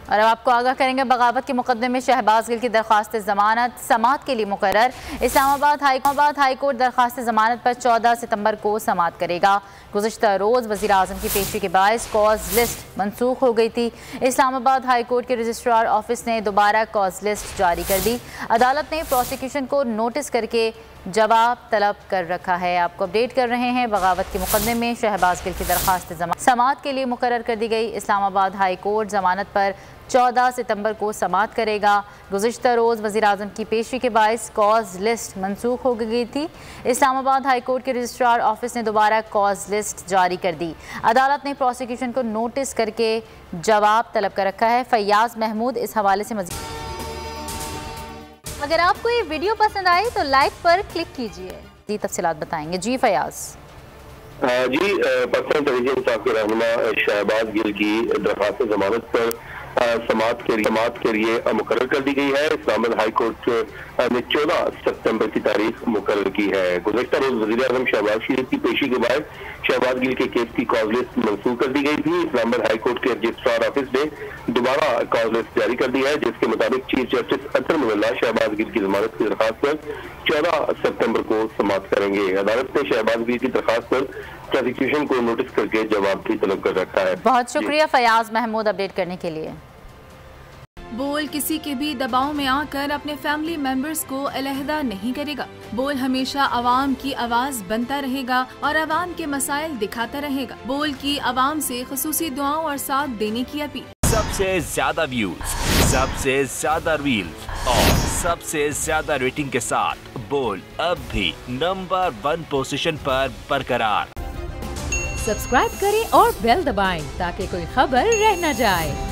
और अब आपको आगाह करेंगे बगावत के मुकदमे में शहबाज गिल की दरख्वास्त ज़मानत समाअत के लिए मुकर्रर। इस्लामाबाद हाई कोर्ट दरख्वास्त ज़मानत पर 14 सितंबर को समाअत करेगा। गुज़िश्ता रोज़ वज़ीर आज़म की पेशी के बायस कॉज लिस्ट मनसूख हो गई थी। इस्लामाबाद हाई कोर्ट के रजिस्ट्रार ऑफिस ने दोबारा कॉज लिस्ट जारी कर दी। अदालत ने प्रोसिक्यूशन को नोटिस करके जवाब तलब कर रखा है। आपको अपडेट कर रहे हैं बगावत के मुकदमे में शहबाज गिल की दरख्वास्त समाअत के लिए मुकर्रर कर दी गई। इस्लामाबाद हाई कोर्ट ज़मानत पर 14 सितंबर को समाअत करेगा। गुज़िश्ता रोज़ वज़ीर आज़म की पेशी के बायस कॉज लिस्ट मनसूख हो गई थी। इस्लामाबाद हाई कोर्ट के रजिस्ट्रार ऑफिस ने दोबारा कॉज लिस्ट जारी कर दी। अदालत ने प्रोसिक्यूशन को नोटिस करके जवाब तलब कर रखा है। फैयाज महमूद इस हवाले से मज़ीद। अगर आपको ये वीडियो पसंद आई तो लाइक पर क्लिक कीजिए। जी तफसीलात बताएंगे। जी फयाज। जी पाकिस्तान टेलीविजन साहब के रहनुमा शहबाज गिल की दरख्वास्त जमानत पर समाअत के लिए मुकर्रर कर दी गई है। इस्लामाबाद हाई कोर्ट ने 14 सितंबर की तारीख मुकर्रर की है। गुज़श्ता रोज वज़ीर आज़म शहबाज शरीफ की पेशी के बाद शहबाज गिल के केस की कॉज लिस्ट मंसूख कर दी गई थी। इस्लामाबाद हाई कोर्ट के रजिस्ट्रार ऑफिस ने दोबारा कॉज लिस्ट जारी कर दी है, जिसके मुताबिक चीफ जस्टिस अतर मुल्ला शहबाज गिल की जमानत की दरख्वास्त पर 14 सितंबर को समाअत करेंगे। अदालत ने शहबाज गिल की दरख्वास्त पर प्रोसिक्यूशन को नोटिस करके जवाब भी तलब कर रखा है। बहुत शुक्रिया फयाज महमूद अपडेट करने के लिए। बोल किसी के भी दबाव में आकर अपने फैमिली मेंबर्स को अलहदा नहीं करेगा। बोल हमेशा आवाम की आवाज बनता रहेगा और आवाम के मसाइल दिखाता रहेगा। बोल की आवाम से खुसूसी दुआओं और साथ देने की अपील। सबसे ज्यादा व्यूज, सबसे ज्यादा रील्स और सबसे ज्यादा रेटिंग के साथ बोल अब भी नंबर 1 पोजीशन पर बरकरार। सब्सक्राइब करें और बेल दबाएं ताकि कोई खबर रह न जाए।